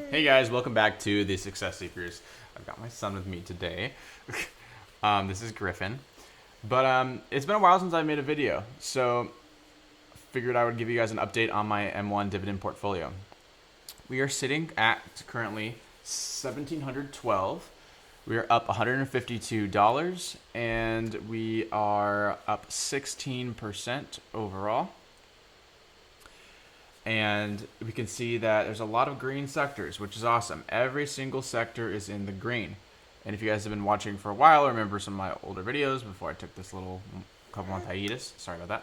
Hey guys, welcome back to the Success Seekers. I've got my son with me today. This is Griffin. But it's been a while since I made a video, so figured I would give you guys an update on my M1 dividend portfolio. We are sitting at currently 1,712. We are up $152, and we are up 16% overall. And we can see that there's a lot of green sectors, which is awesome. Every single sector is in the green. And if you guys have been watching for a while, remember some of my older videos before I took this little couple month hiatus. Sorry about that.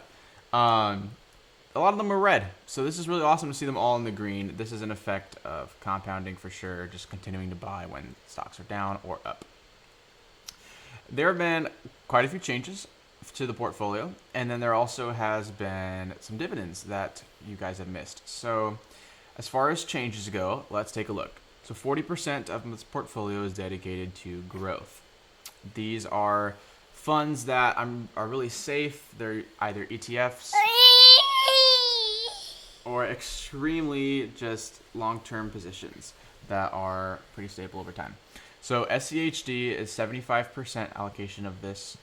A lot of them are red. So this is really awesome to see them all in the green. This is an effect of compounding for sure, just continuing to buy when stocks are down or up. There have been quite a few changes to the portfolio, and then there also has been some dividends that you guys have missed. So as far as changes go, let's take a look. So 40% of this portfolio is dedicated to growth. These are funds that are really safe. They're either ETFs or extremely just long-term positions that are pretty stable over time. So schd is 75% allocation of this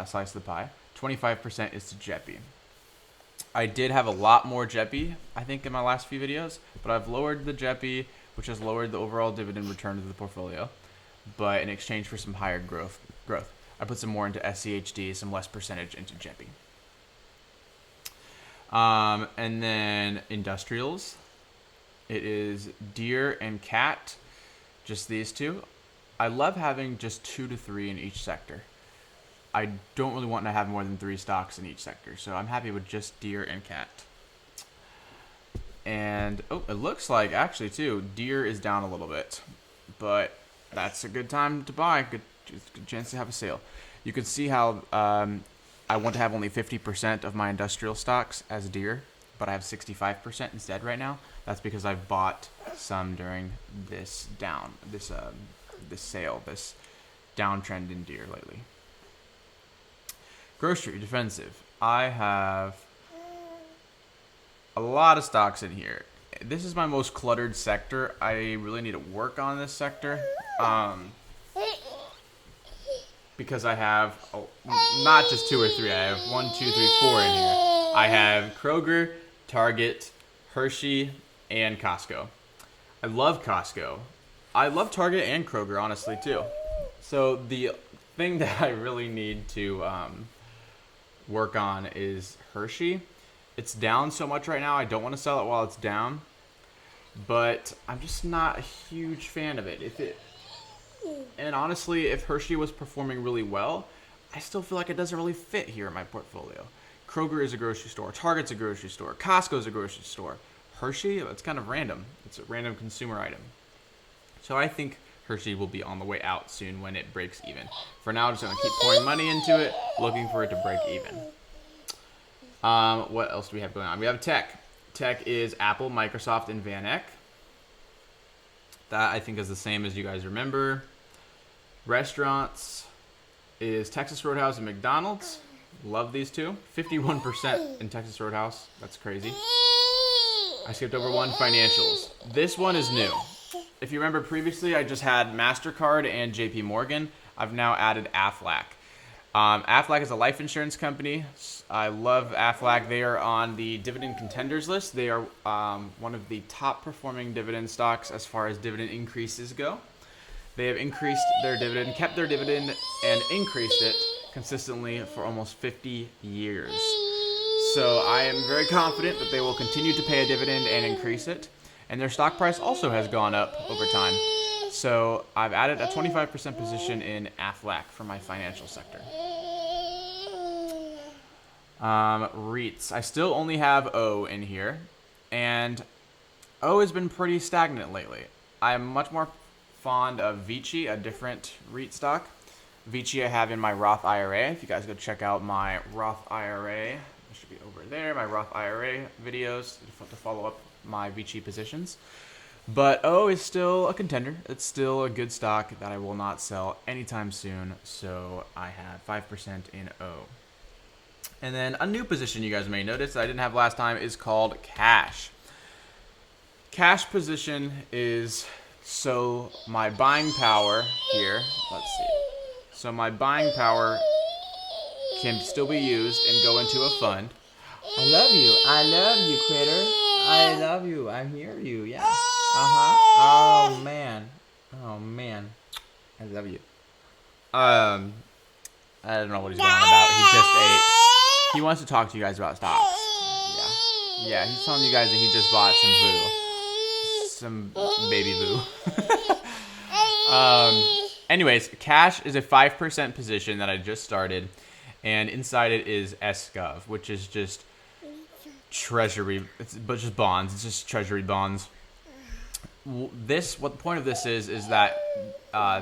slice of the pie. 25% is to jepi. I did have a lot more jepi, I think, in my last few videos, but I've lowered the jepi, which has lowered the overall dividend return to the portfolio. But in exchange for some higher growth, I put some more into schd, some less percentage into jepi. And then industrials, it is deer and cat, just these two. I love having just 2 to 3 in each sector. I don't really want to have more than 3 stocks in each sector, so I'm happy with just deer and cat. And it looks like actually too, deer is down a little bit, but that's a good time to buy. Good chance to have a sale. You can see how I want to have only 50% of my industrial stocks as deer, but I have 65% instead right now. That's because I've bought some during this sale, this downtrend in deer lately. Grocery, defensive. I have a lot of stocks in here. This is my most cluttered sector. I really need to work on this sector because I have not just 2 or 3. I have 1, 2, 3, 4 in here. I have Kroger, Target, Hershey, and Costco. I love Costco. I love Target and Kroger, honestly, too. So the thing that I really need to work on is Hershey. It's down so much right now. I don't want to sell it while it's down, but I'm just not a huge fan of it. And honestly, if Hershey was performing really well, I still feel like it doesn't really fit here in my portfolio. Kroger is a grocery store. Target's a grocery store. Costco's a grocery store. Hershey, it's kind of random. It's a random consumer item. So I think Hershey will be on the way out soon when it breaks even. For now, I'm just going to keep pouring money into it, looking for it to break even. What else do we have going on? We have tech. Tech is Apple, Microsoft, and Van Eck. That I think is the same as you guys remember. Restaurants is Texas Roadhouse and McDonald's. Love these two. 51% in Texas Roadhouse. That's crazy. I skipped over one, financials. This one is new. If you remember previously, I just had MasterCard and JP Morgan. I've now added Aflac. Aflac is a life insurance company. I love Aflac. They are on the dividend contenders list. They are one of the top performing dividend stocks as far as dividend increases go. They have increased their dividend, kept their dividend, and increased it consistently for almost 50 years. So I am very confident that they will continue to pay a dividend and increase it. And their stock price also has gone up over time. So I've added a 25% position in Aflac for my financial sector. REITs. I still only have O in here. And O has been pretty stagnant lately. I'm much more fond of Vici, a different REIT stock. Vici I have in my Roth IRA. If you guys go check out my Roth IRA, it should be over there, my Roth IRA videos to follow up my Vici positions. But O is still a contender. It's still a good stock that I will not sell anytime soon. So I have 5% in O. And then a new position you guys may notice that I didn't have last time is called cash. cash position is, so my buying power here, let's see. So my buying power can still be used and go into a fund. I love you, critter. I love you. I hear you. Yeah. Oh man. I love you. I don't know what he's going on about. He just ate. He wants to talk to you guys about stocks. Yeah. He's telling you guys that he just bought some baby boo. Anyways, cash is a 5% position that I just started, and inside it is SGov, which is just treasury, but just bonds. It's just treasury bonds. What the point of this is that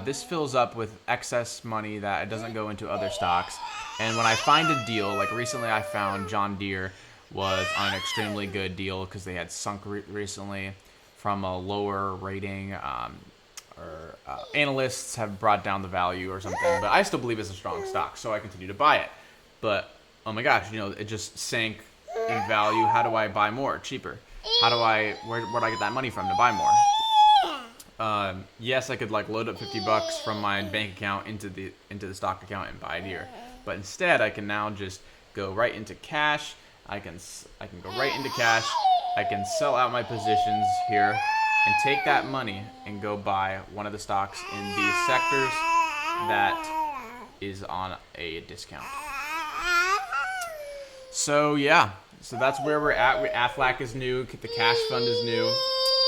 this fills up with excess money that doesn't go into other stocks. And when I find a deal, like recently I found John Deere was on an extremely good deal because they had sunk recently from a lower rating, or analysts have brought down the value or something. But I still believe it's a strong stock, so I continue to buy it. But oh my gosh, it just sank in value. How do I buy more cheaper? Where do I get that money from to buy more? Yes, I could load up $50 from my bank account into the stock account and buy Deere, but instead I can now just go right into cash. I can go right into cash. I can sell out my positions here and take that money and go buy one of the stocks in these sectors that is on a discount. So yeah, so that's where we're at. Aflac is new. The cash fund is new.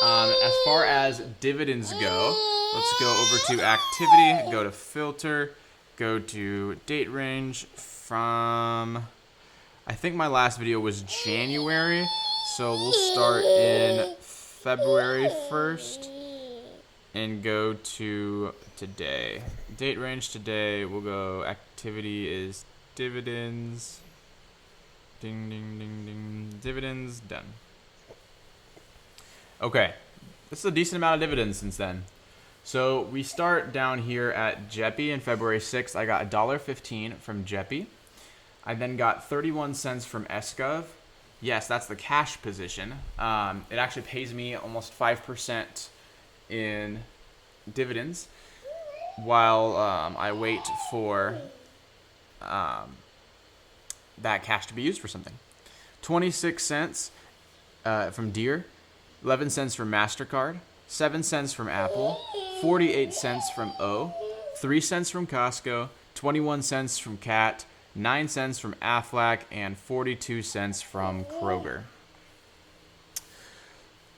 As far as dividends go, let's go over to activity, go to filter, go to date range from, I think my last video was January, so we'll start in February 1st and go to today. Date range today, we'll go, activity is dividends, ding, ding, ding, ding, dividends, done. Okay, this is a decent amount of dividends since then. So we start down here at jepi in February 6th. I got $1.15 from jepi. I then got 31 cents from SGov. Yes, that's the cash position. It actually pays me almost 5% in dividends while I wait for that cash to be used for something. 26 cents from Deere. 11 cents from MasterCard, 7 cents from Apple, 48 cents from O, 3 cents from Costco, 21 cents from Cat, 9 cents from Aflac, and 42 cents from Kroger.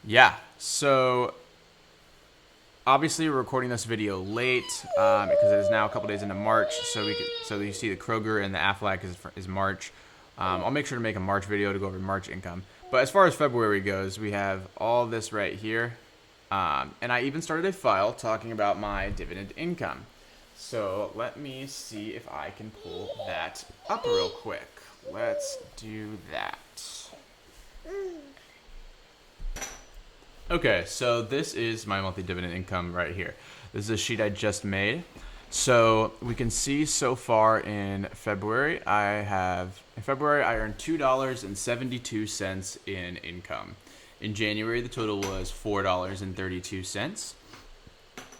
Yeah, so obviously we're recording this video late because it is now a couple days into March, so you see the Kroger and the Aflac is March. I'll make sure to make a March video to go over March income. But as far as February goes, we have all this right here. And I even started a file talking about my dividend income. So let me see if I can pull that up real quick. Let's do that. Okay, so this is my monthly dividend income right here. This is a sheet I just made. So we can see so far in February, I earned $2.72 in income. In January, the total was $4.32.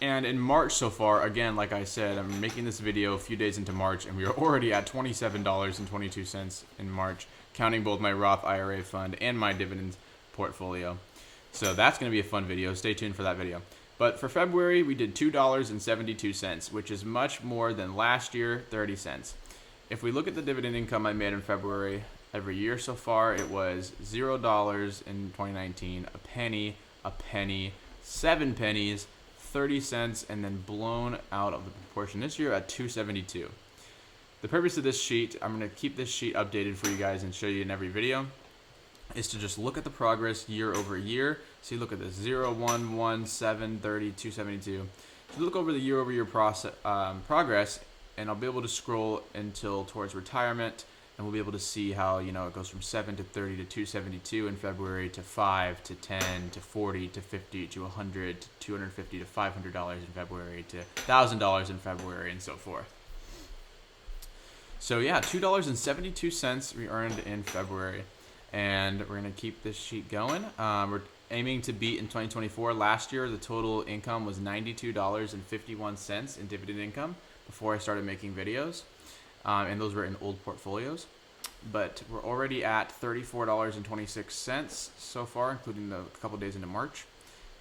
And in March so far, again, like I said, I'm making this video a few days into March, and we are already at $27.22 in March, counting both my Roth IRA fund and my dividends portfolio. So that's going to be a fun video. Stay tuned for that video. But for February, we did $2.72, which is much more than last year, 30 cents. If we look at the dividend income I made in February, every year so far, it was $0 in 2019, a penny, 7 pennies, 30 cents, and then blown out of the proportion this year at 2.72. The purpose of this sheet, I'm going to keep this sheet updated for you guys and show you in every video, is to just look at the progress year over year. So you look at this 0, 1, 1, 7, 30, 272. So look over the year over year progress, and I'll be able to scroll until towards retirement, and we'll be able to see how it goes from 7 to 30 to 272 in February, to 5 to 10 to 40 to 50 to 100 to 250 to $500 in February to $1,000 in February, and so forth. So yeah, $2.72 we earned in February. And we're going to keep this sheet going. aiming to beat in 2024. Last year, the total income was $92.51 in dividend income before I started making videos. And those were in old portfolios. But we're already at $34.26 so far, including the couple days into March.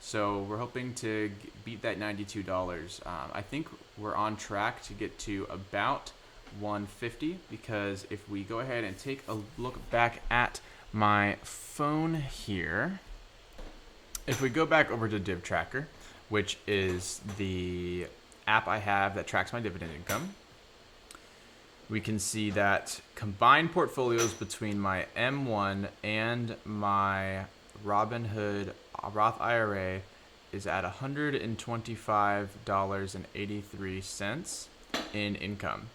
So we're hoping to beat that $92. I think we're on track to get to about 150, because if we go ahead and take a look back at my phone here, if we go back over to Div Tracker, which is the app I have that tracks my dividend income, we can see that combined portfolios between my M1 and my Robinhood Roth IRA is at $125.83 in income,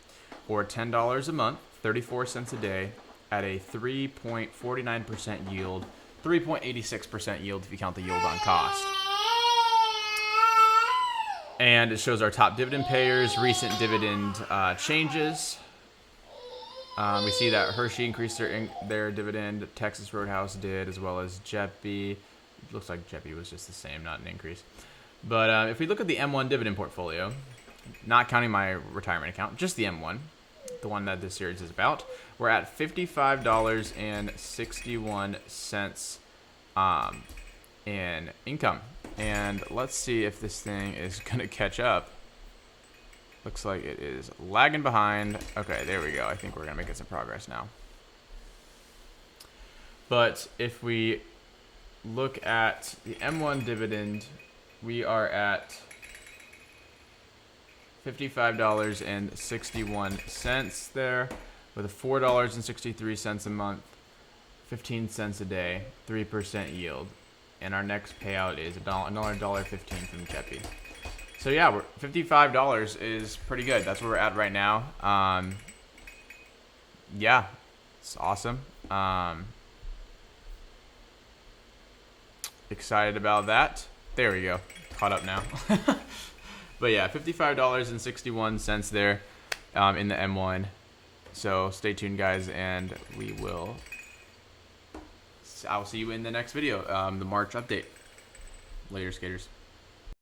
or $10 a month, 34 cents a day, at a 3.49% yield, 3.86% yield if you count the yield on cost. And it shows our top dividend payers, recent dividend changes. We see that Hershey increased their dividend, Texas Roadhouse did, as well as jepi. Looks like jepi was just the same, not an increase. But if we look at the M1 dividend portfolio, not counting my retirement account, just the M1, the one that this series is about, we're at $55.61 in income. And let's see if this thing is going to catch up. Looks like it is lagging behind. Okay, there we go. I think we're going to make some progress now. But if we look at the M1 dividend, we are at $55.61 there, with a $4.63 a month, 15 cents a day, 3% yield. And our next payout is another $1.15 from jepi. So yeah, $55 is pretty good. That's where we're at right now. Yeah, it's awesome. Excited about that. There we go. Caught up now. But yeah, $55.61 there in the M1. So stay tuned, guys, and I'll see you in the next video, the March update. Later, skaters.